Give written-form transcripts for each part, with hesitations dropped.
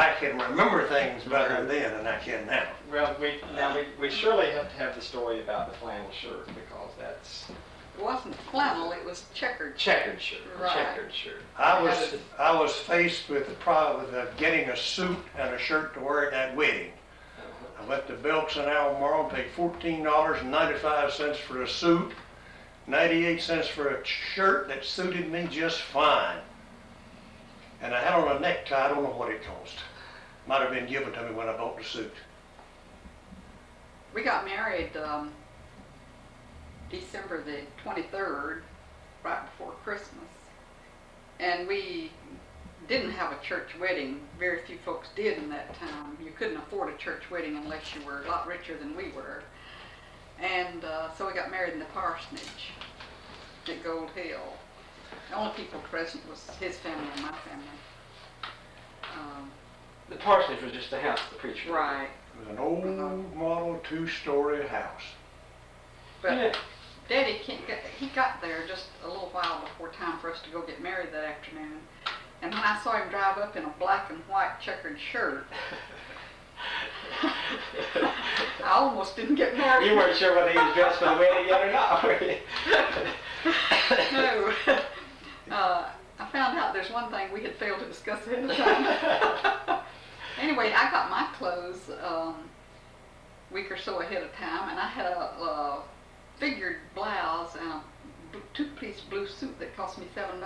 I can remember things better then than I can now. Well, we surely have to have the story about the flannel shirt, because that's It wasn't flannel, it was checkered. checkered shirt. Right. Checkered shirt. I was faced with the problem of getting a suit and a shirt to wear at that wedding. I went to Belks in Albemarle and paid $14.95 for a suit, 98 cents for a shirt that suited me just fine. And I had on a necktie, I don't know what it cost. Might have been given to me when I bought the suit. We got married December the 23rd, right before Christmas. And we didn't have a church wedding. Very few folks did in that time. You couldn't afford a church wedding unless you were a lot richer than we were. And so we got married in the parsonage at Gold Hill. The only people present was his family and my family. The parsonage was just the house the preacher lived in. Right. It was an old model 2-story house. But Yeah. Daddy he got there just a little while before time for us to go get married that afternoon. And when I saw him drive up in a black and white checkered shirt, I almost didn't get married. You weren't sure whether he was dressed for the wedding yet or not, were you? No. I found out there's one thing we had failed to discuss ahead of time. Anyway, I got my clothes a week or so ahead of time, and I had a figured blouse and a two-piece blue suit that cost me $7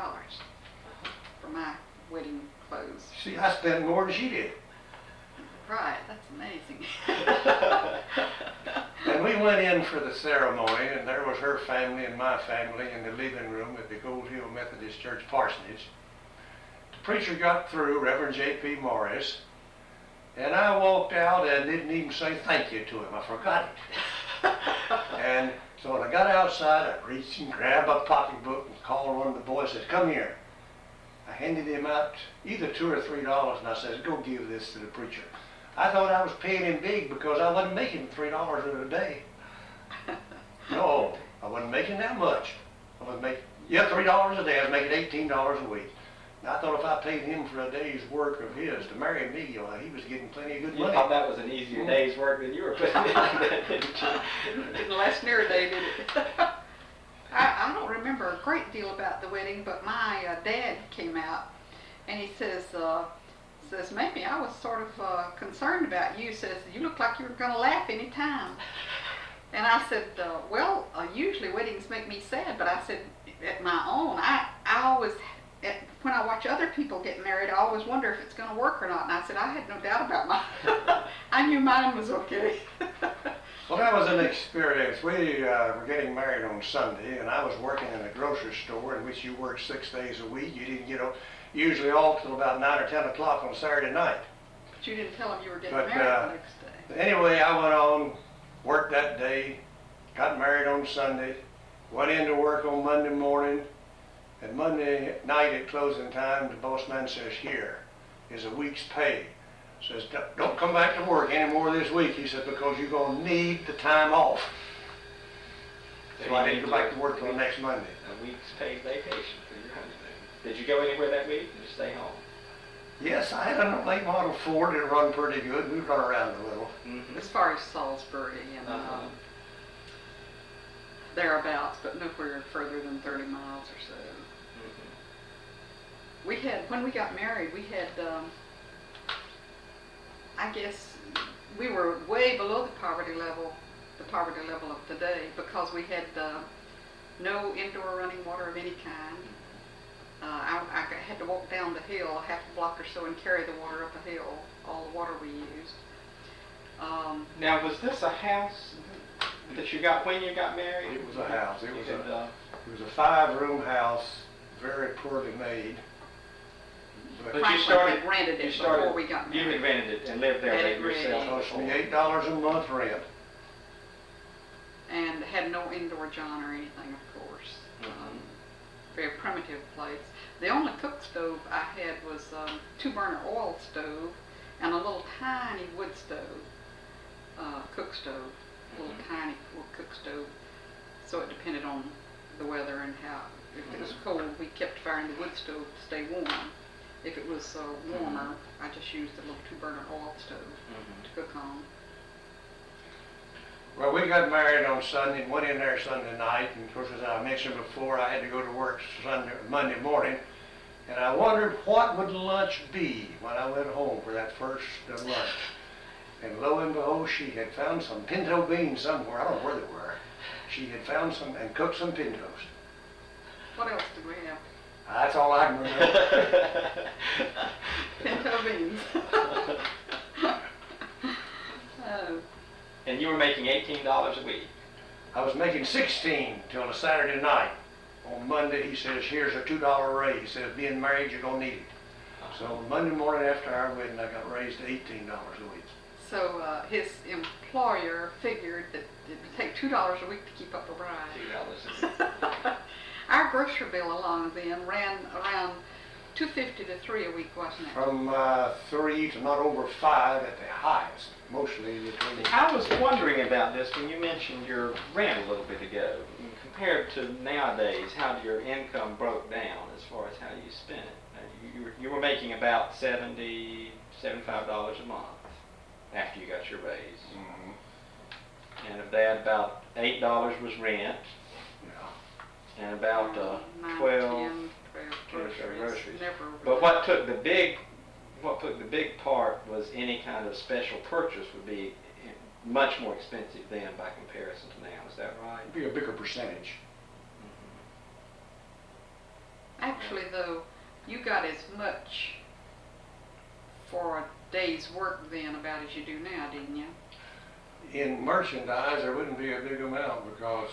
for my wedding clothes. See, I spent more than she did. Right, that's amazing. And we went in for the ceremony, and there was her family and my family in the living room at the Gold Hill Methodist Church parsonage. The preacher got through, Reverend J.P. Morris, and I walked out and didn't even say thank you to him. I forgot it. And so when I got outside, I reached and grabbed a pocketbook and called one of the boys and said, "Come here." I handed him out either $2 or $3, and I said, "Go give this to the preacher." I thought I was paying him big because I wasn't making $3 a day. No, I wasn't making that much. I was making, $3 a day. I was making $18 a week. And I thought if I paid him for a day's work of his to marry me, he was getting plenty of good You money. thought that was an easier day's work than you were putting in. Didn't last near a day, did it? I don't remember a great deal about the wedding, but my dad came out and he says, "Mamie, I was sort of concerned about you." Says, "You look like you were going to laugh any time." And I said, "Well, usually weddings make me sad, but I said, at my own, I always, when I watch other people get married, I always wonder if it's going to work or not." And I said, "I had no doubt about mine." I knew mine was okay. Well, that was an experience. We were getting married on Sunday, and I was working in a grocery store in which you worked 6 days a week. You didn't get usually off till about 9 or 10 o'clock on Saturday night. But you didn't tell him you were getting But, married the next day. Anyway, I went on, worked that day, got married on Sunday, went into work on Monday morning, and Monday night at closing time, the boss man says, "Here is a week's pay." Says, "Don't come back to work anymore this week," he said, "because you're going to need the time off." So I didn't go back to work till the next Monday. A week's paid vacation for your honeymoon. Did you go anywhere that week, or did you stay home? Yes, I had a late model Ford that run pretty good. We run around a little. Mm-hmm. As far as Salisbury and thereabouts, but nowhere further than 30 miles or so. Mm-hmm. We had, when we got married, we had, I guess, we were way below the poverty level of today, because we had no indoor running water of any kind. I had to walk down the hill half a block or so and carry the water up a hill, all the water we used. Now, was this a house that you got when you got married? It was a house. It was a 5-room house, very poorly made. But Franklin you started, had rented it before we got married. You had rented it and lived there Had by it ready. yourself. It cost me $8 a month rent. And had no indoor john or anything, of course. Very primitive place. The only cook stove I had was 2-burner oil stove and a little tiny wood stove, cook stove, a little tiny cook stove. So it depended on the weather and how. If it was cold, we kept firing the wood stove to stay warm. If it was warmer, I just used a little 2-burner oil stove to cook on. Well, we got married on Sunday and went in there Sunday night, and of course, as I mentioned before, I had to go to work Monday morning, and I wondered what would lunch be when I went home for that first lunch. And lo and behold, she had found some pinto beans somewhere, I don't know where they were. She had found some and cooked some pintos. What else did we have? That's all I can remember. Pinto beans. Oh. And you were making $18 a week. I was making 16 till a Saturday night. On Monday, he says, here's a $2 raise. He says, being married, you're gonna need it. So Monday morning after our wedding, I got raised to $18 a week. So his employer figured that it would take $2 a week to keep up a bride. $2 a week. Our grocery bill alone then ran around $2.50 to $3 a week, wasn't it? From 3 to not over 5 at the highest, mostly between. I was wondering about this when you mentioned your rent a little bit ago. Compared to nowadays, how your income broke down as far as how you spent it. You were making about $70, $75 a month after you got your raise. Mm-hmm. And of that, about $8 was rent, Yeah. and about 9, 12 10, 12 groceries. Never. But what took the big part was any kind of special purchase would be much more expensive then by comparison to now. Is that right? It'd be a bigger percentage. Actually, though, you got as much for a day's work then about as you do now, didn't you? In merchandise, there wouldn't be a big amount because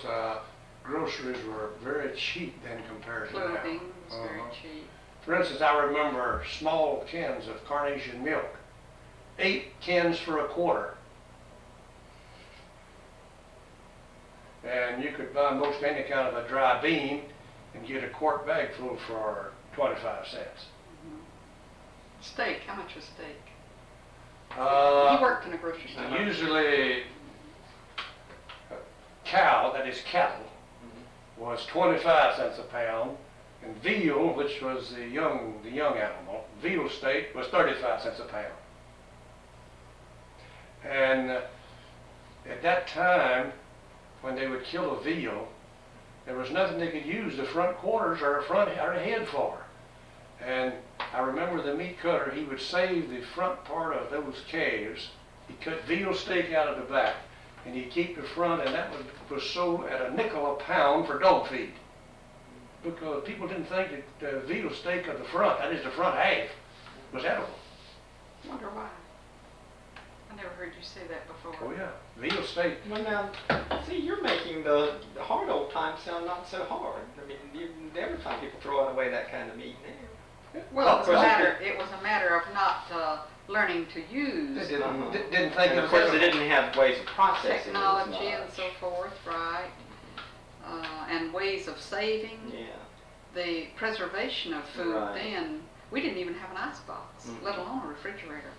groceries were very cheap then compared to now. Clothing was very cheap. For instance, I remember small cans of carnation milk, 8 cans for $0.25. And you could buy most any kind of a dry bean and get a quart bag full for 25 cents. Steak, how much was steak? Uh, He worked in a grocery store. Usually, cow, that is cattle, was 25 cents a pound, and veal, which was the young animal, veal steak was 35 cents a pound. And at that time, when they would kill a veal, there was nothing they could use the front quarters or a head for. And I remember the meat cutter, he would save the front part of those calves. He'd cut veal steak out of the back, and he'd keep the front, and that was sold at $0.05 a pound for dog feed. Because people didn't think that the veal steak of the front, that is the front half, was edible. Wonder why. I never heard you say that before. Oh yeah, veal steak. Well now, see, you're making the hard old times sound not so hard. I mean, you never find people throwing away that kind of meat now. Well, Of course, it was a matter of not learning to use They didn't think And it of course, they was didn't have ways of processing it as technology and much. so forth, right? And ways of saving. Yeah. The preservation of food Right. then, we didn't even have an icebox, let alone a refrigerator.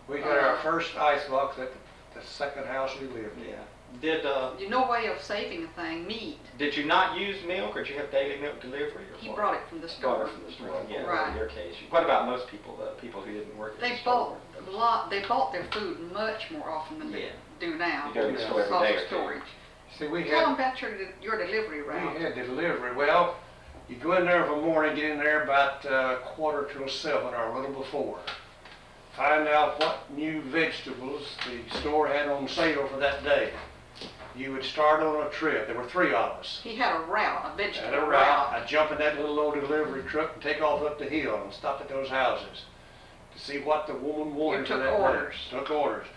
We got our first ice box at the second house we lived in. Yeah. Did No way of saving a thing, meat. Did you not use milk, or did you have daily milk delivery? Or He what? brought it from the store. Brought it from the store. Yeah. Right. In your case, what about most people? The people who didn't work at the They store? They bought their food much more often than they Yeah. do now. You go to the store every because day of or two. storage. See, we Tell them had about your delivery route. delivery. Well, you go in there of a morning, get in there about 6:45 or a little before. Find out what new vegetables the store had on sale for that day. You would start on a trip. There were 3 of us. He had a route, a At vegetable a route, route. I'd jump in that little old delivery truck and take off up the hill and stop at those houses to see what the woman wanted You for took that day. orders. Took orders.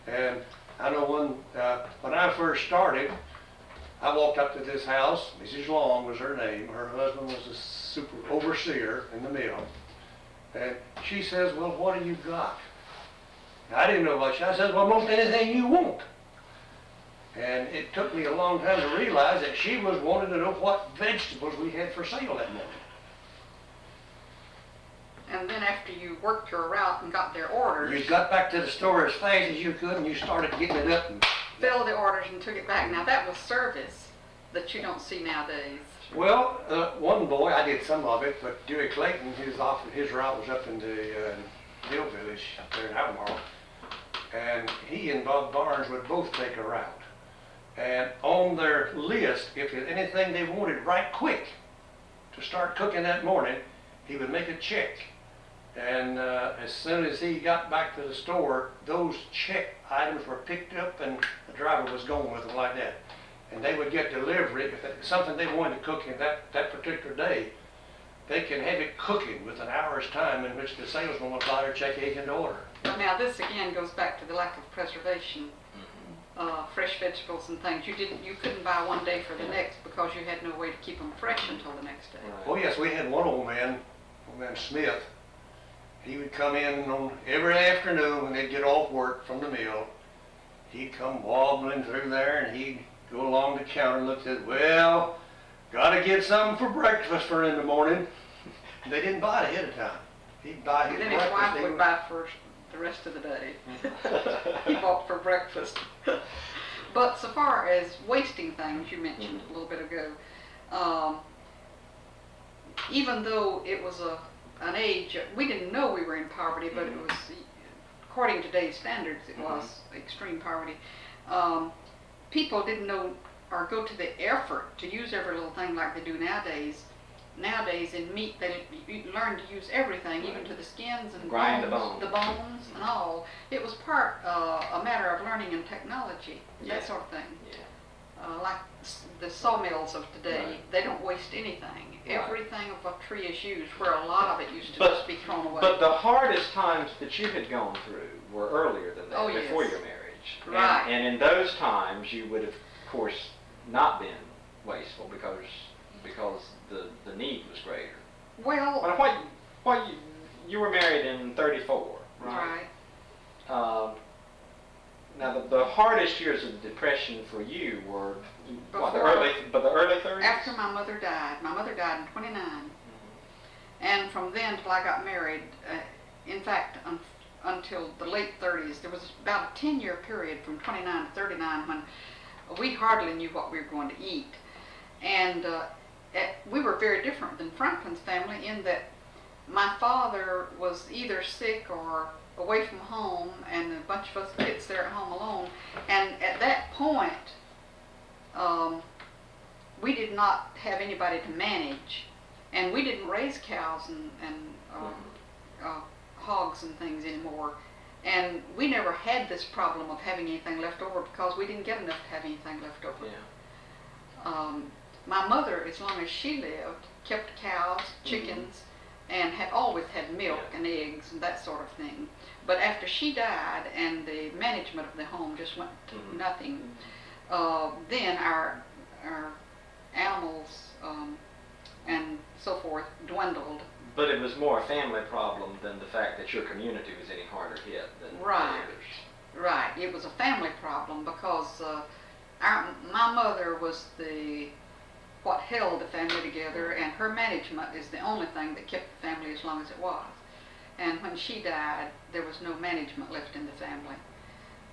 And I know when I first started, I walked up to this house. Mrs. Long was her name. Her husband was a super overseer in the mill. And she says, well, what do you got? I didn't know much. I said, well, most anything you want. And it took me a long time to realize that she was wanting to know what vegetables we had for sale that morning. And then after you worked your route and got their orders, You got back to the store as fast as you could and you started getting it up. And filled the orders and took it back. Now that was service. that you don't see nowadays? Well, one boy, I did some of it, but Dewey Clayton, his route was up in the Hill Village up there in Albemarle. And he and Bob Barnes would both take a route. And on their list, if there's anything they wanted right quick to start cooking that morning, he would make a check. And as soon as he got back to the store, those check items were picked up and the driver was going with them like that. And they would get delivery. If it's something they wanted to cook in that particular day, they can have it cooking with an hour's time in which the salesman will apply their check agent order. Well, now this again goes back to the lack of preservation. Fresh vegetables and things. You couldn't buy one day for the next because you had no way to keep them fresh until the next day. Right. Oh yes, we had one old man Smith. He would come in on every afternoon when they'd get off work from the mill. He'd come wobbling through there and he'd go along the counter and look at, well, gotta get something for breakfast for in the morning. They didn't buy it ahead of time. He'd buy his Then breakfast. his wife would buy for the rest of the day. He bought for breakfast. But so far as wasting things, you mentioned a little bit ago, even though it was an age, we didn't know we were in poverty, but it was, according to today's standards, it was extreme poverty. People didn't know or go to the effort to use every little thing like they do nowadays. Nowadays in meat, they learn to use everything, even to the skins and Grind bones, the bones and all. It was part a matter of learning and technology, that sort of thing. Yeah. Like the sawmills of today, Right. they don't waste anything. Right. Everything of a tree is used, where a lot of it used to But- just be thrown away. But the hardest times that you had gone through were earlier than that, Oh, before yes. your marriage. Right. And in those times, you would have, of course, not been wasteful because the need was greater. Well, What you were married in 34, right. Now the hardest years of the Depression for you were what, the Before- early 30s? After my mother died in 29. And from then till I got married, in fact, until the late 30s, there was about a 10-year period from 29 to 39 when we hardly knew what we were going to eat. And we were very different than Franklin's family in that my father was either sick or away from home, and a bunch of us kids there at home alone. And at that point, we did not have anybody to manage, and we didn't raise cows and hogs and things anymore. And we never had this problem of having anything left over because we didn't get enough to have anything left over. Yeah. My mother, as long as she lived, kept cows, chickens, and had always had milk and eggs and that sort of thing. But after she died and the management of the home just went to nothing, then our animals and so forth dwindled. But it was more a family problem than the fact that your community was any harder hit than Right. others. Right. It was a family problem because my mother was what held the family together, and her management is the only thing that kept the family as long as it was. And when she died, there was no management left in the family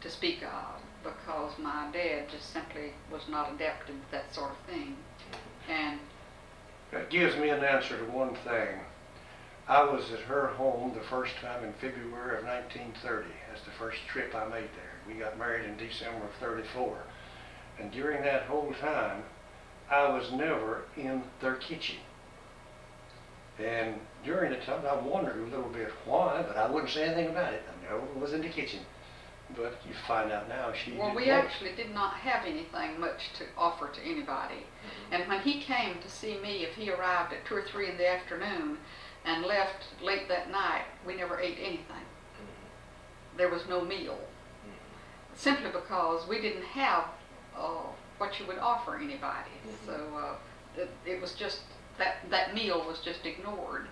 to speak of because my dad just simply was not adapted to that sort of thing. And That gives me an answer to one thing. I was at her home the first time in February of 1930. That's the first trip I made there. We got married in December of 34. And during that whole time, I was never in their kitchen. And during the time, I wondered a little bit why, but I wouldn't say anything about it. I never was in the kitchen. But you find out now she well, didn't we want it. actually did not have anything much to offer to anybody. And when he came to see me, if he arrived at 2 or 3 in the afternoon and left late that night, we never ate anything. There was no meal. Simply because we didn't have what you would offer anybody. So it was just, that meal was just ignored.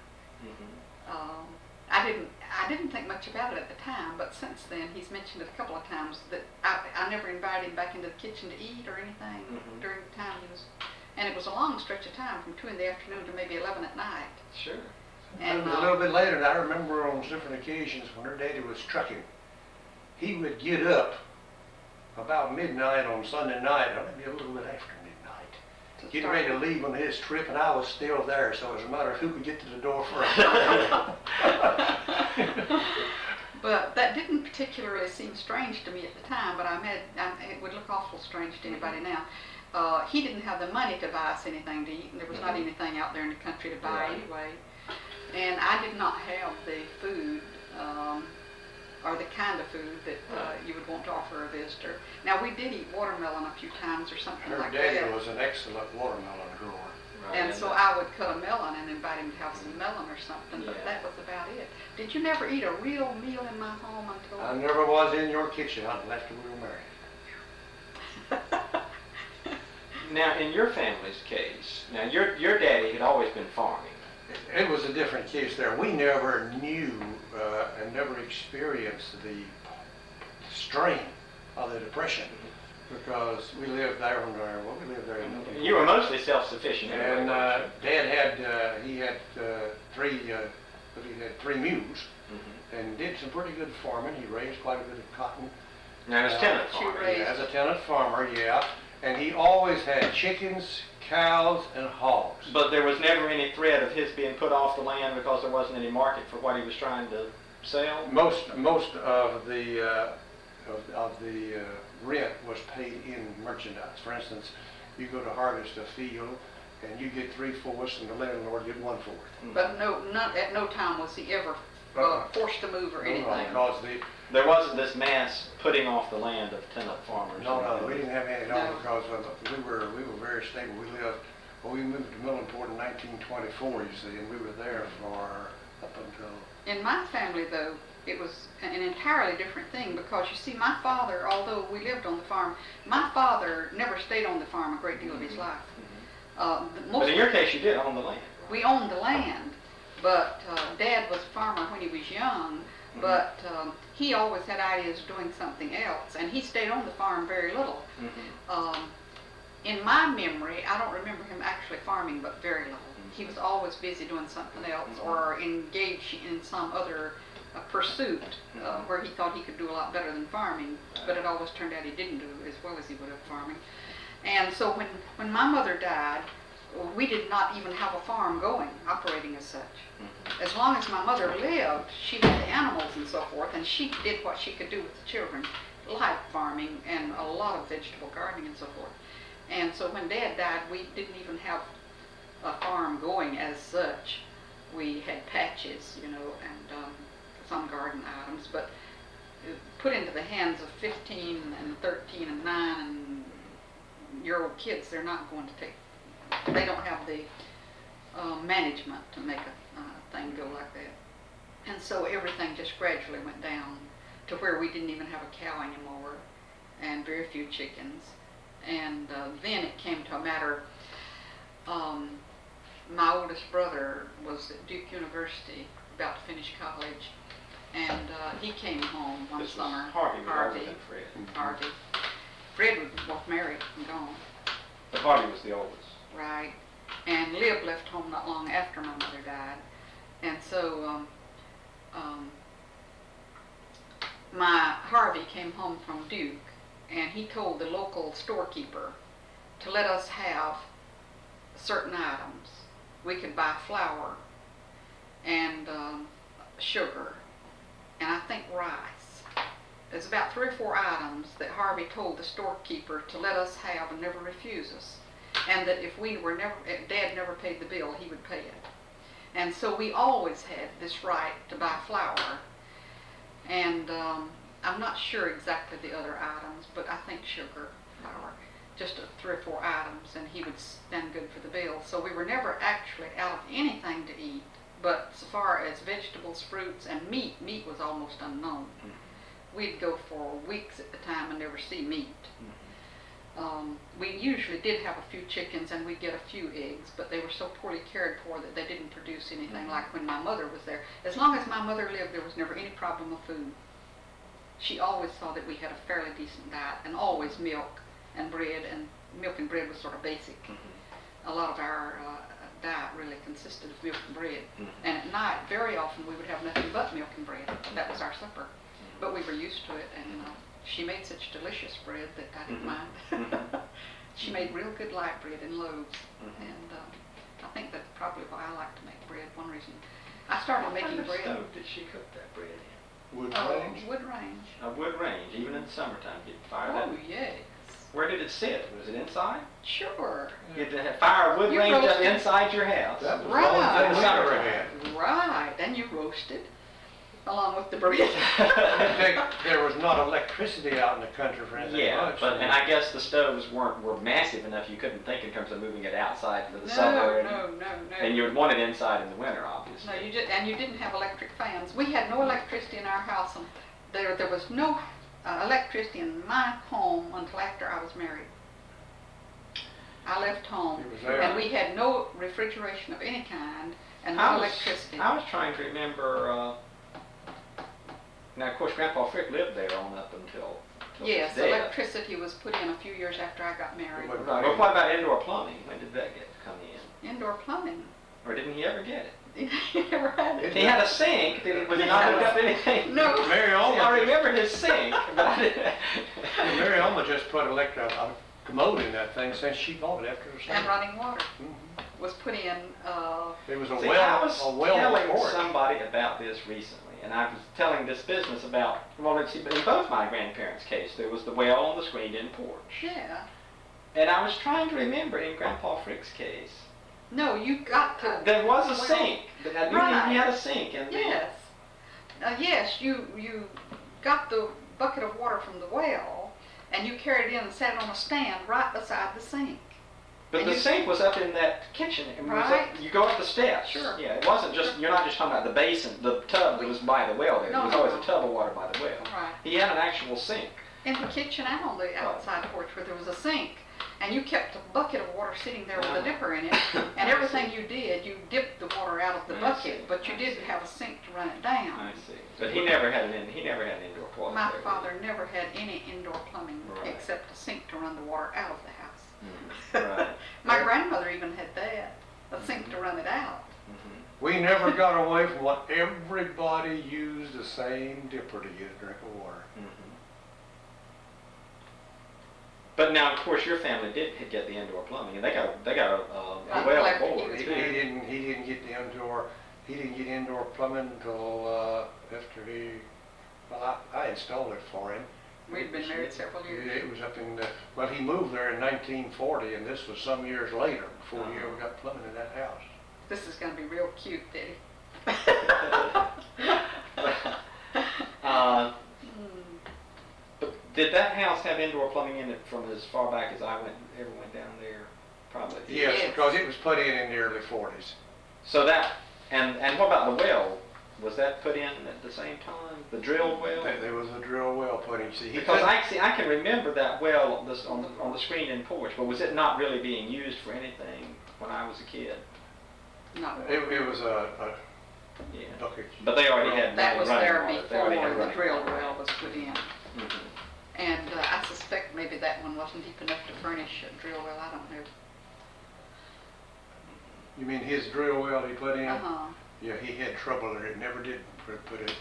I didn't think much about it at the time, but since then he's mentioned it a couple of times that I never invited him back into the kitchen to eat or anything during the time he was, and it was a long stretch of time from 2 in the afternoon to maybe 11 at night. Sure. And a little bit later, and I remember on different occasions when her daddy was trucking, he would get up about midnight on Sunday night, or maybe a little bit after midnight, getting ready to leave on his trip, and I was still there, so it was a matter of who could get to the door first. But that didn't particularly seem strange to me at the time, but it would look awful strange to anybody now. He didn't have the money to buy us anything to eat, and there was not anything out there in the country to buy anyway. And I did not have the food, or the kind of food that you would want to offer a visitor. Now, we did eat watermelon a few times or something Her like daddy that. was an excellent watermelon grower. And so I would cut a melon and invite him to have some melon or something, but that was about it. Did you never eat a real meal in my home until... I never was in your kitchen until after we were married. Now, in your family's case, now your daddy had always been farming. It was a different case there. We never knew and never experienced the strain of the Depression because we lived there we lived there in Milton. You were mostly self-sufficient. And Dad had three mules and did some pretty good farming. He raised quite a bit of cotton. Now, as tenant farmer. As a tenant farmer, yeah. And he always had chickens, cows, and hogs. But there was never any threat of his being put off the land because there wasn't any market for what he was trying to sell? Most of the rent was paid in merchandise. For instance, you go to harvest a field and you get 3/4 and the landlord get 1/4. But at no time was he ever forced to move or anything. Because there wasn't this mass putting off the land of tenant farmers. No, we didn't have any at all because we were very stable. We moved to Millenport in 1924, you see, and we were there for up until... In my family, though, it was an entirely different thing because, you see, my father, although we lived on the farm, my father never stayed on the farm a great deal of his life. But in your case, you did own the land. We owned the land, but Dad was a farmer when he was young, but he always had ideas of doing something else, and he stayed on the farm very little. In my memory, I don't remember him actually farming, but very little. He was always busy doing something else or engaged in some other pursuit where he thought he could do a lot better than farming, but it always turned out he didn't do as well as he would have farming. And so when my mother died, we did not even have a farm going, operating as such. As long as my mother lived, she had the animals and so forth, and she did what she could do with the children, like farming and a lot of vegetable gardening and so forth. And so when Dad died, we didn't even have a farm going as such. We had patches, and some garden items, but put into the hands of 15 and 13 and 9-year-old kids, they're not going to they don't have the management to make a thing go like that. And so everything just gradually went down to where we didn't even have a cow anymore and very few chickens. And then it came to a matter, my oldest brother was at Duke University, about to finish college, and he came home one summer. Harvey. Fred. Harvey. Fred was married and gone. But Harvey was the oldest. Right. And Liv left home not long after my mother died. And so my Harvey came home from Duke, and he told the local storekeeper to let us have certain items. We could buy flour and sugar, and I think rice. There's about 3 or 4 items that Harvey told the storekeeper to let us have and never refuse us. And that if Dad never paid the bill, he would pay it. And so we always had this right to buy flour. And I'm not sure exactly the other items, but I think sugar, flour, just 3 or 4 items, and he would stand good for the bill. So we were never actually out of anything to eat. But as far as vegetables, fruits, and meat was almost unknown. We'd go for weeks at a time and never see meat. We usually did have a few chickens and we'd get a few eggs, but they were so poorly cared for that they didn't produce anything like when my mother was there. As long as my mother lived, there was never any problem with food. She always saw that we had a fairly decent diet, and always milk and bread, and milk and bread was sort of basic. A lot of our diet really consisted of milk and bread. And at night, very often, we would have nothing but milk and bread. That was our supper. But we were used to it, and She made such delicious bread that I didn't Mhm. mind. She made real good light bread in loaves, Mhm. and I think that's probably why I like to make bread. One reason I started What kind making of bread. stove did she cook that bread in? Wood Oh, range. wood range. A wood range, even in the summertime, you'd fire that. Oh yes, Where did it sit? Was it inside? sure. You had to have fire a wood You range up roasted- inside your house. That was Right. the only thing we ever Summertime. had. Right, and you roasted along with the bread. There was not electricity out in the country for anything Yeah, much. but and I guess the stoves were massive enough you couldn't think in terms of moving it outside for the No, summer. no. And you would want it inside in the winter, obviously. No, you didn't have electric fans. We had no electricity in our house, and there was no electricity in my home until after I was married. I left home, It was there. and we had no refrigeration of any kind, and I no was- electricity. I was trying to remember. Now, of course, Grandpa Frick lived there on up until Yes, his death. electricity was put in a few years after I got married. But- Right. But what about indoor plumbing? When did that come in? Indoor plumbing. Or didn't he ever get it? You never had it. He had a sink. Was he not hooked up to anything? No. Mary See, I Alma, remember his sink, but I didn't. Mary Alma just put a commode in that thing since she bought it after the summer. And running water Mhm. was put in. It was a See, I well, was a well telling porch. somebody about this recently, and I was telling this business about, well, in both my grandparents' case, there was the well on the screened-in porch. Yeah. And I was trying to remember in Grandpa Frick's case, No, you got to. there was a well, sink. But I knew Right. he had a sink. And Yes. Yes, you got the bucket of water from the well, and you carried it in and sat it on a stand right beside the sink. But And the you- sink was up in that kitchen. It was Right. up, you go up the steps. Sure. Yeah, it wasn't just, you're not just talking about the basin, the tub that was by the well there. No, There was no, always no. a tub of water by the well. Right. He had an actual sink. In the kitchen and on the outside porch where there was a sink, and you kept a bucket of water sitting there with a dipper in it, and everything you did, you dipped the water out of the I bucket, see, but you I did see. have a sink to run it down. I see. But he never had an indoor toilet. My there, father never had any indoor plumbing Right. except a sink to run the water out of the house. Right. My grandmother even had that, a sink to run it out. Mhm. We never got away from what everybody used the same dipper to get a drink of water. Mhm. But now, of course, your family did get the indoor plumbing, and they got a Right, well electric, board. he He was too. didn't get the indoor plumbing until after I installed it for him. We'd been married several years. It was up in well, he moved there in 1940, and this was some years later before he ever got plumbing in that house. This is gonna be real cute, Daddy. But did that house have indoor plumbing in it from as far back as I ever went down there? Probably. Yes, Yes. because it was put in the early 40s. So that, and what about the well? Was that put in at the same time? The drilled well? There was a drill well put in. See, he Because couldn't- I can remember that well on the screen-in porch, but was it not really being used for anything when I was a kid? No, it was a Yeah. bucket. But they already had that was running there water. They before already had the running drill water. well was put in. Mhm. And I suspect maybe that one wasn't deep enough to furnish a drill well, I don't know. You mean his drill well he put in? Uh-huh. Yeah, he had trouble there. It never did put it,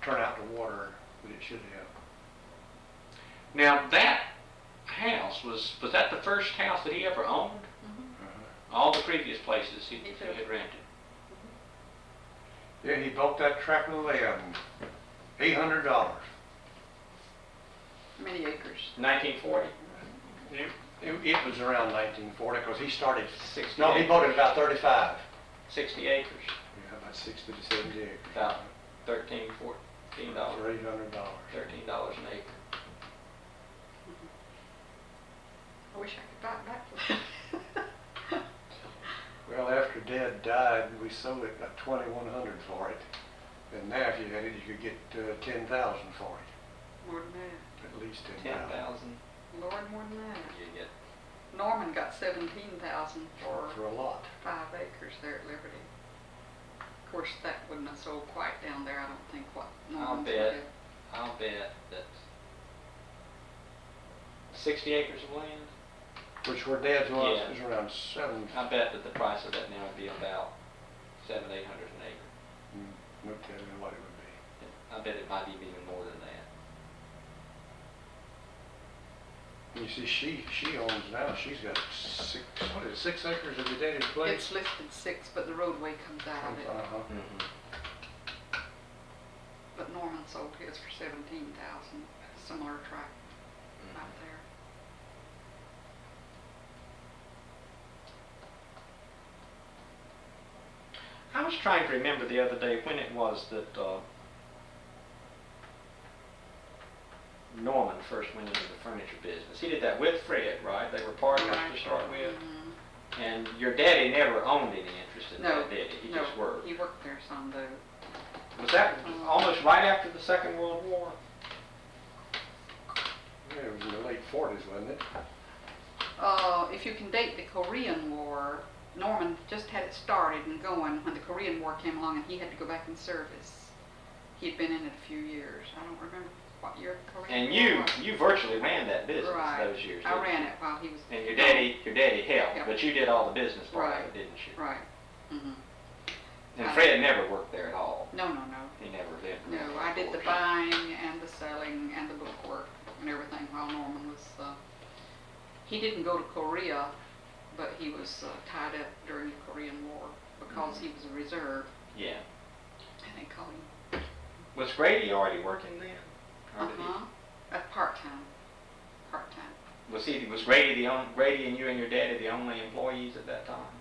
turn out the water that it should have. Now that house, was that the first house that he ever owned? Mhm. All the previous places he did. had rented? Yeah, he bought that tract of land, $800. Many acres. 1940? It was around 1940 because he started. 60 No, he acres. bought it about 35. 60 acres. Yeah, about 60 to 70 acres. About $13 For $800. $13 an acre. I wish I could buy it back. Well, after Dad died, we sold it, got $2,100 for it. And now if you had it, you could get $10,000 for it. More than that. At least 10,000. 10,000. Lord, more than that. You get. Norman got 17,000 For a lot. 5 acres there at Liberty. Of course, that wouldn't have sold quite down there, I don't think, what Norman's would bet. have. I'll bet that 60 acres of land. Which where Dad's was, Yeah. was around 7. I bet that the price of that now would be about $700-800 an acre. No telling what it would be. I bet it might be even more than that. You see, she owns now, she's got 6 acres of your daddy's place? It's listed 6, but the roadway comes out of it. Uh-huh. Mm-hmm. But Norman sold his for 17,000, similar tract out there. I was trying to remember the other day when it was that Norman first went into the furniture business. He did that with Fred, right? They were partners to start with. Mm-hmm. And your daddy never owned any interest in No, that, did he? He no, just worked. he worked there some though. Was that almost right after the Second World War? Yeah, it was in the late 40s, wasn't it? If you can date the Korean War, Norman just had it started and going when the Korean War came along and he had to go back in service. He'd been in it a few years. I don't remember what year the Korean And War was. you virtually ran that business Right. those years. I didn't ran you? it while he was. And your daddy helped, Helped. but you did all the business part Right. of it, didn't you? Right. Mm-hmm. And Fred never worked there at all. No. He never did. No, I did the buying and the selling and the book work and everything while Norman was, he didn't go to Korea, but he was tied up during the Korean War because he was a reserve Yeah. and they called him. Was Grady already working then? Or did he- Uh-huh, at part-time. Was Grady Grady and you and your daddy the only employees at that time?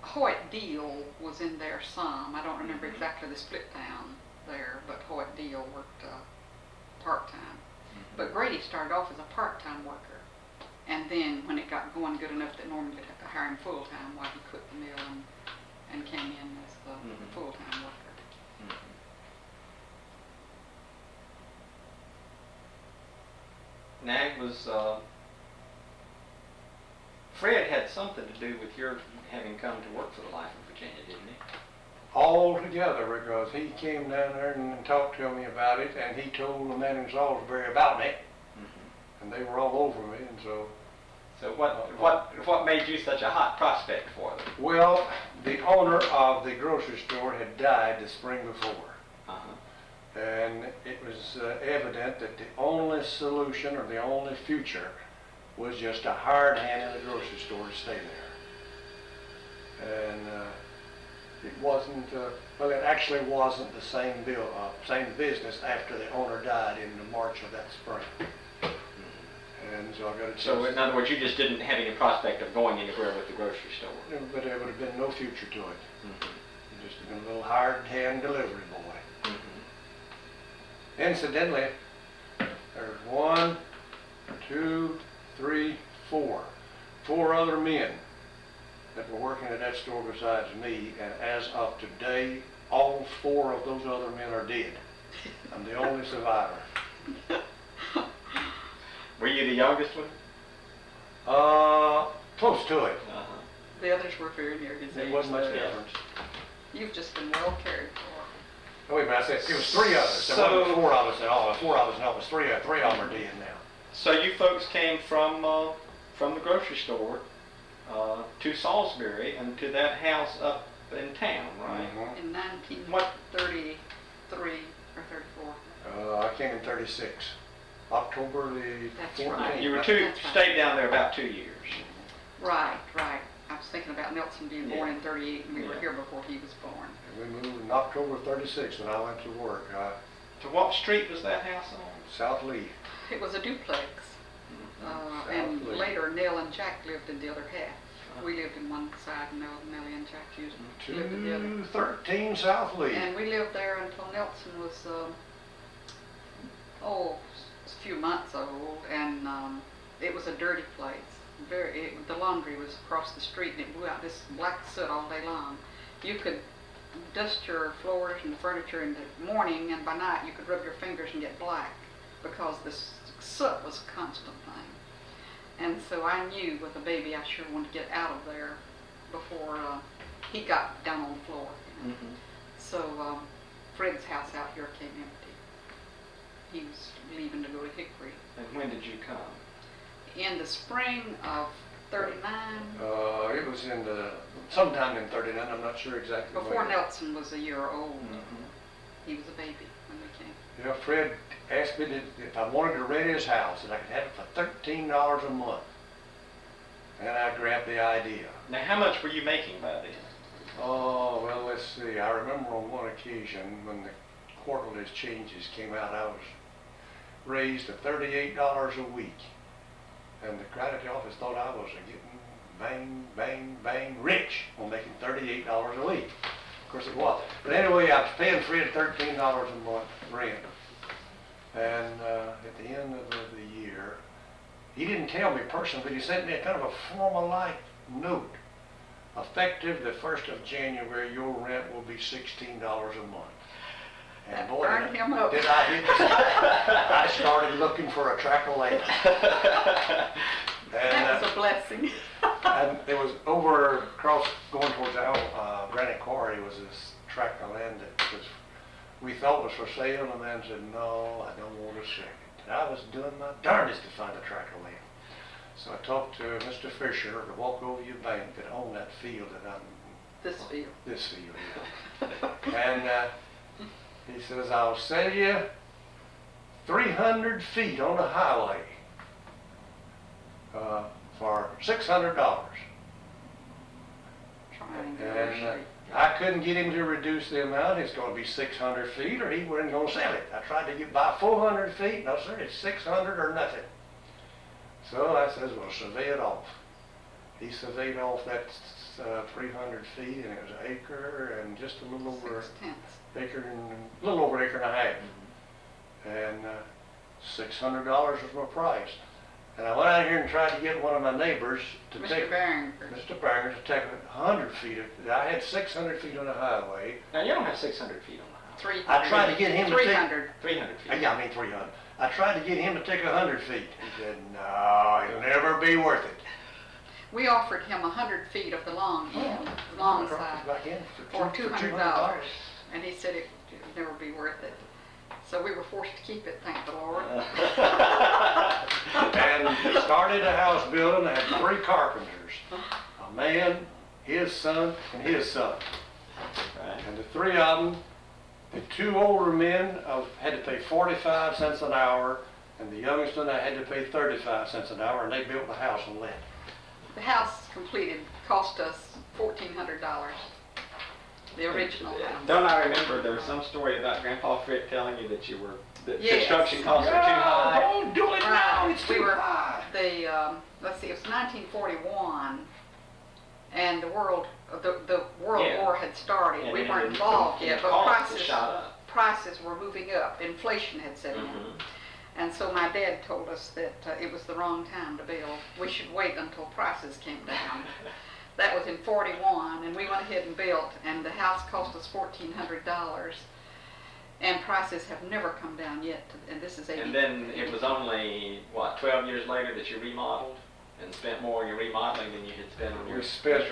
Hoyt Deal was in there some. I don't remember exactly the split down there, but Hoyt Deal worked part-time. But Grady started off as a part-time worker. And then when it got going good enough that Norman could have to hire him full-time while he quit the mill and came in as the full-time worker. Now it was, Fred had something to do with your having come to work for the Life of Virginia, didn't he? All together, because he came down there and talked to me about it, and he told the man in Salisbury about me, and they were all over me, and so. So what made you such a hot prospect for them? Well, the owner of the grocery store had died the spring before. Uh-huh. And it was evident that the only solution or the only future was just a hired hand in the grocery store to stay there. And it wasn't, well, it actually wasn't the same business after the owner died in the March of that spring. And so I got a chance. So in other words, you just didn't have any prospect of going anywhere with the grocery store. But there would have been no future to it. Mm-hmm. Just been a little hired hand delivery boy. Mm-hmm. Incidentally, there's 1, 2, 3, 4. 4 other men that were working at that store besides me, and as of today, all 4 of those other men are dead. I'm the only survivor. Were you the youngest one? Close to it. Uh-huh. The others were very near his age. It wasn't much though. difference. You've just been well cared for. Oh, wait a minute, I said it was 3 of us. There So- wasn't 4 of us at all. 4 of us, no, it was 3 of them are dead now. So you folks came from the grocery store to Salisbury and to that house up in town, right? Mhm. In 1933 or 34. I came in 36. October the That's 14th. right. You were That's right. stayed down there about 2 years. Right. I was thinking about Nelson being born Yeah. in 38 and we were Yeah. here before he was born. And we moved in October 36 when I went to work. To what street was that house on? South Lee. It was a duplex. And South Lee. later Nell and Jack lived in the other half. We lived in one side and Nellie and Jack lived in the other. 213 South Lee. And we lived there until Nelson was, a few months old, and it was a dirty place. The laundry was across the street, and it blew out this black soot all day long. You could dust your floors and the furniture in the morning, and by night you could rub your fingers and get black because the soot was a constant thing. And so I knew with a baby I sure wanted to get out of there before he got down on the floor. You know? Mm-hmm. So Fred's house out here came empty. He was leaving to go to Hickory. And when did you come? In the spring of 39, It was in sometime in 39, I'm not sure exactly before when. Nelson was a year old, Mm-hmm. he was a baby when we came. Yeah, Fred asked me if I wanted to rent his house, and I could have it for $13 a month. And I grabbed the idea. Now, how much were you making by then? Oh, well, let's see. I remember on one occasion when the quarterly changes came out, I was raised to $38 a week. And the credit office thought I was getting bang, bang, bang rich on making $38 a week. Of course it was. But anyway, I was paying Fred $13 a month rent. And at the end of the year, he didn't tell me personally, but he sent me a kind of a formal-like note. Effective the 1st of January, your rent will be $16 a month. And boy, burned him up. did I hit I started looking for a tract of land. That was a blessing. And it was over across going towards Granite Quarry was this tract of land that we thought was for sale, and the man said, no, I don't want to sell it. And I was doing my darndest to find a tract of land. So I talked to Mr. Fisher at the Walkovia Bank that owned that field that I'm... This field. This field, yeah. And he says, I'll sell you 300 feet on the highway for $600. Trying to And negotiate. I couldn't get him to reduce the amount. It's going to be 600 feet or he wasn't going to sell it. I tried to get by 400 feet. No, sir, it's 600 or nothing. So I says, well, survey it off. He surveyed off that 300 feet, and it was an acre and just a little over 6/10. acre and a little over an acre and a half. And $600 was my price. And I went out here and tried to get one of my neighbors to take Mr. Barringer. Mr. Barringer to take 100 feet. I had 600 feet on the highway. Now, you don't have 600 feet on the highway. 300. I tried to get him to take 300. 300 feet. Yeah, I mean 300. I tried to get him to take 100 feet. He said, no, it'll never be worth it. We offered him 100 feet of the long end, long side, Back in for for $200. And he said it would never be worth it. So we were forced to keep it, thank the Lord. And he started a house building. I had 3 carpenters. A man, his son, and his son. Right. And the 3 of them, the 2 older men had to pay 45 cents an hour, and the youngest one I had to pay 35 cents an hour, and they built the house on that. The house completed cost us $1,400. The original house. Don't I remember there was some story about Grandpa Frick telling you that that Yes. construction costs are too high? Don't do it now, it's We too were- high. Let's see, it was 1941, and the World Yeah. War had started. And We then weren't the- involved the yet, but costs had shot up. prices were moving up. Inflation had set in. Mhm. And so my dad told us that it was the wrong time to build. We should wait until prices came down. That was in 41, and we went ahead and built, and the house cost us $1,400. And prices have never come down yet, and this is 80. And then it was only, 12 years later that you remodeled and spent more on your remodeling than you had spent on your We spent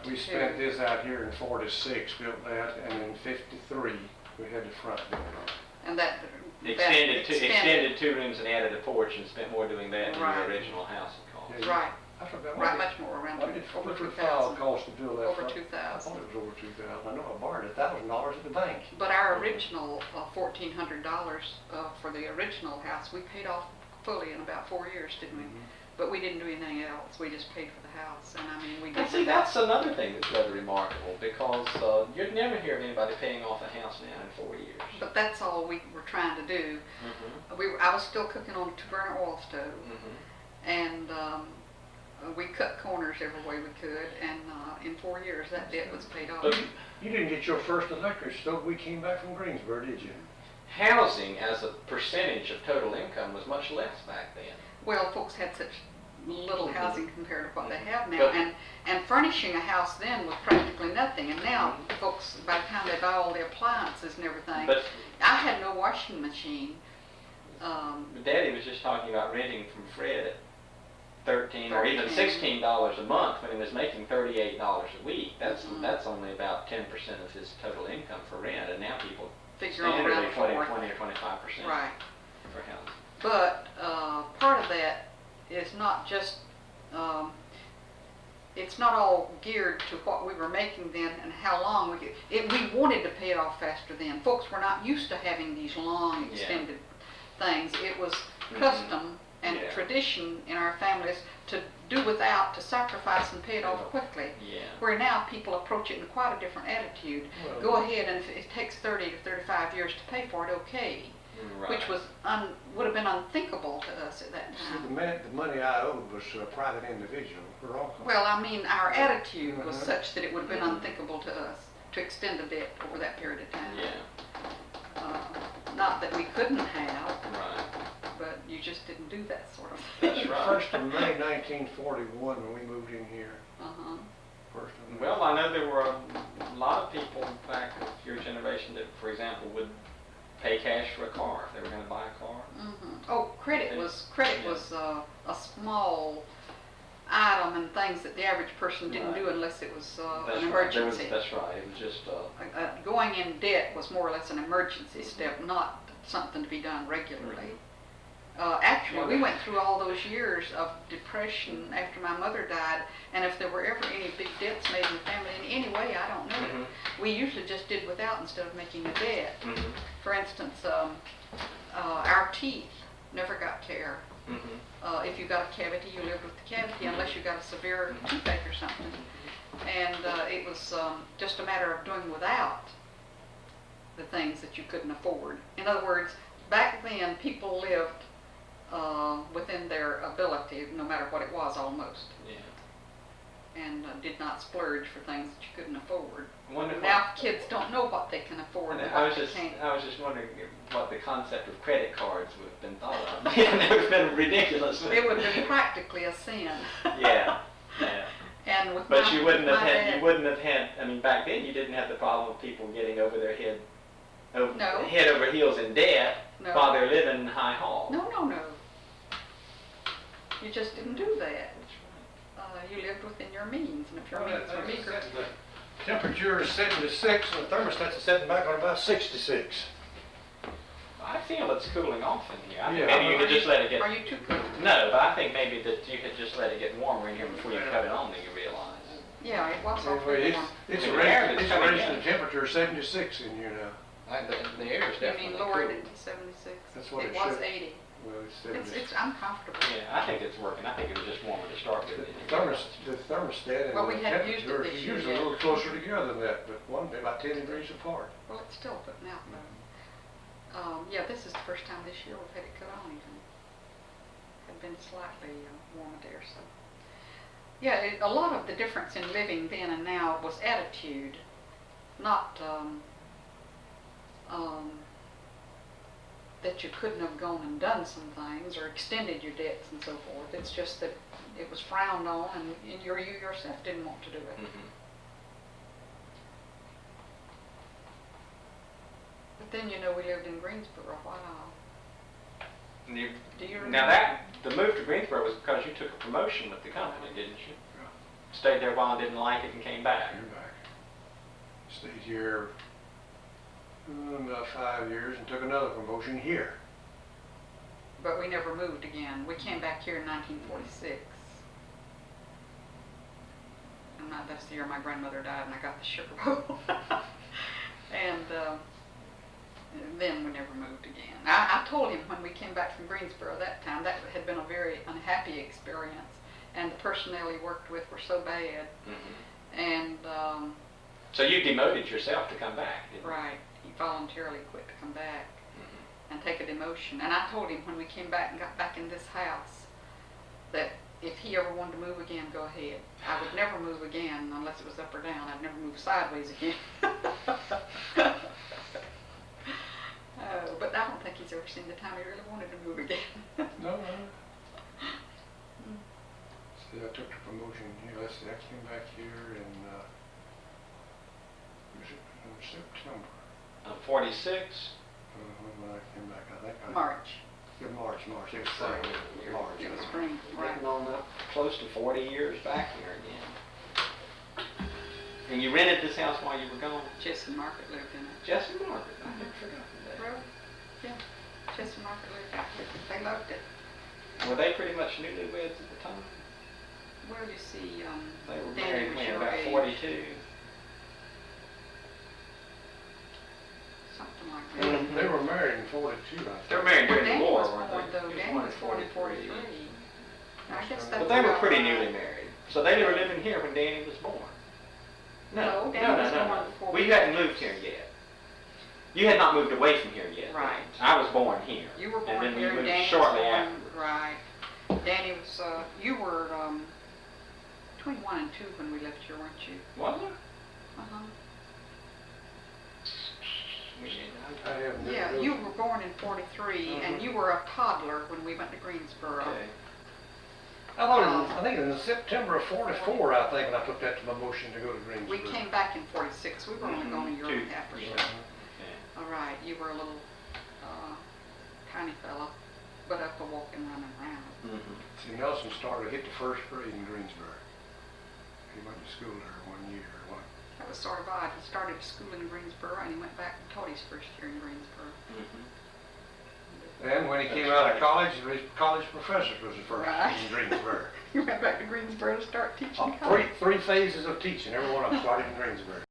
construction? this out here in 46, built that, and in 53 we had the front built on. And that Extended 2 rooms and added a porch and spent more doing that than Right. your original house had cost. Yeah. Right, I forgot right, much more, around What did over the file 2,000. cost to build that Over front? I 2,000. thought it was over 2,000. I know I borrowed $1,000 at the bank. But our original $1,400 for the original house, we paid off fully in about 4 years, didn't we? But we didn't do anything else. We just paid for the house, and I mean, we And did. see, that's another thing that's rather remarkable because you'd never hear of anybody paying off a house now in 4 years. But that's all we were trying to do. Mm-hmm. I was still cooking on a 2-burner oil stove, Mm-hmm. and we cut corners every way we could, and in 4 years that debt was paid off. But you didn't get your first electric stove. We came back from Greensboro, did you? Housing as a percentage of total income was much less back then. Well, folks had such little housing compared to what they have now, But- and furnishing a house then was practically nothing, and now folks, by the time they buy all the appliances and everything, But I had no washing machine. Daddy was just talking about renting from Fred at $13 or even $13. $16 a month when he was making $38 a week. That's Mhm. that's only about 10% of his total income for rent, and now people Figure on standardly around 20 4. or 25% Right. for housing. But part of that is not just, it's not all geared to what we were making then and how long we could. We wanted to pay it off faster then. Folks were not used to having these long Yeah. extended things. It was Mhm. custom and Yeah. tradition in our families to do without, to sacrifice and pay it off quickly. Yeah. Where now people approach it in quite a different attitude. Well, Go ahead, and if it takes 30 to 35 years to pay for it, okay. Right. Which was would have been unthinkable to us at that See, the time. money I owed was to a private individual. We're all. Well, I mean, our attitude was Mhm. such that it would have been Mhm. unthinkable to us to extend a debt over that period of time. Yeah. Not that we couldn't have, Right. but you just didn't do that sort of thing. That's right. First of May 1941 when we moved in here. Uh-huh. First of May. Well, I know there were a lot of people back of your generation that, for example, would pay cash for a car if they were going to buy a car. Oh, credit was a small item and things that the average person didn't Right. do unless it was That's an right. emergency. That's right. It was just. Going in debt was more or less an emergency step, not something to be done regularly. Actually, we went through all those years of depression after my mother died, and if there were ever any big debts made in the family in any way, I don't know. Mhm. We usually just did without instead of making a debt. Mhm. For instance, our teeth never got care. Mhm. If you got a cavity, you lived with the cavity unless you got a severe toothache or something. And it was just a matter of doing without the things that you couldn't afford. In other words, back then people lived within their ability, no matter what it was, almost, Yeah. and did not splurge for things that you couldn't afford. I wonder Now kids don't know what they can afford and I what was they just, can't. I was just wondering what the concept of credit cards would have been thought of. It would have been ridiculous. It would have been practically a sin. Yeah, yeah. And with But my, you wouldn't with have my had, dad, you wouldn't have had, I mean, back then you didn't have the problem of people getting over their head, No. head over heels in debt No. while they're living in High Hall. No. You just didn't do that. That's You lived within your means, and if your Well, means were that's meager. set- the temperature is 76 and the thermostat's setting back on about 66. right. I feel it's cooling off in here. I think Yeah, maybe you could just let it get, Are you too cold? no, but I think maybe that you could just let it get warmer in here before you cut it on, then you realize. Yeah, it was Anyway, awfully warm. it's The raised, air is it's coming raised in. the temperature 76 in here now. The air is You definitely mean lowered cool. it to 76? That's what it was should. 80. Well, it's 76. It's uncomfortable. Yeah, I think it's working. I think it was just warmer to start with. The thermostat and Well, the we hadn't used it temperature this is year usually a yet. little closer together than that, but one day about 10 degrees apart. Well, it's still putting out though. Yeah, this is the first time this year we've had it cut on even. Had been slightly warmer there, so. Yeah, a lot of the difference in living then and now was attitude, not that you couldn't have gone and done some things or extended your debts and so forth. It's just that it was frowned on, and you yourself didn't want to do it. Mm-hmm. But then, you know, we lived in Greensboro a while. Do you remember? Now the move to Greensboro was because you took a promotion with the company, didn't you? Stayed there a while, didn't like it, and came back. Came back. Stayed here about 5 years and took another promotion here. But we never moved again. We came back here in 1946. And that's the year my grandmother died and I got the sugar bowl. and then we never moved again. I told him when we came back from Greensboro that time, that had been a very unhappy experience. And the personnel he worked with were so bad. Mm-hmm. And, So you demoted yourself to come back, didn't you? right, he voluntarily quit to come back Mm-hmm. and take a demotion. And I told him when we came back and got back in this house that if he ever wanted to move again, go ahead. I would never move again unless it was up or down. I'd never move sideways again. But I don't think he's ever seen the time he really wanted to move again. No. See, I took the promotion here. Let's see, I came back here in September. 46. When I came back, I think March. Yeah, March. It was spring. March. It was spring, right. Getting on up close to 40 years back here again. And you rented this house while you were gone? Jess and Margaret lived in it. Jess and Margaret. I had forgotten that. Well, yeah, Jess and Margaret lived in it. They loved it. Were they pretty much newlyweds at the time? Well, you see, They were Danny married was when your about age. 42. Something like that. They were married in 42, I think. They were married during the Danny war. born in 43. I guess that's But they were about pretty right. newly married. So they were living here when Danny was born. No, Danny was born before We we hadn't left. moved here yet. You had not moved away from here yet. Right. I was born here. You were And born then we here, moved Danny was shortly born, afterwards. right. Danny was, you were, between 1 and 2 when we left here, weren't you? Was it? Uh-huh. I have no Yeah, clue. you were born in 43, and you were a toddler when we went to Greensboro. Okay. I think in September of 44, I think, when I put that to my motion to go to Greensboro. We came back in 46. We were only going a year and a half or so. Okay. All right, you were a little tiny fella, but up to walking, running around. Mhm. See, Nelson started, hit the first grade in Greensboro. He went to school there 1 year. That was sort of odd. He started school in Greensboro, and he went back and taught his first year in Greensboro. Mhm. And when he came That's out right. of college, his college professor was the first Right. in Greensboro. He went back to Greensboro to start teaching college. Three phases of teaching, every one of them started in Greensboro.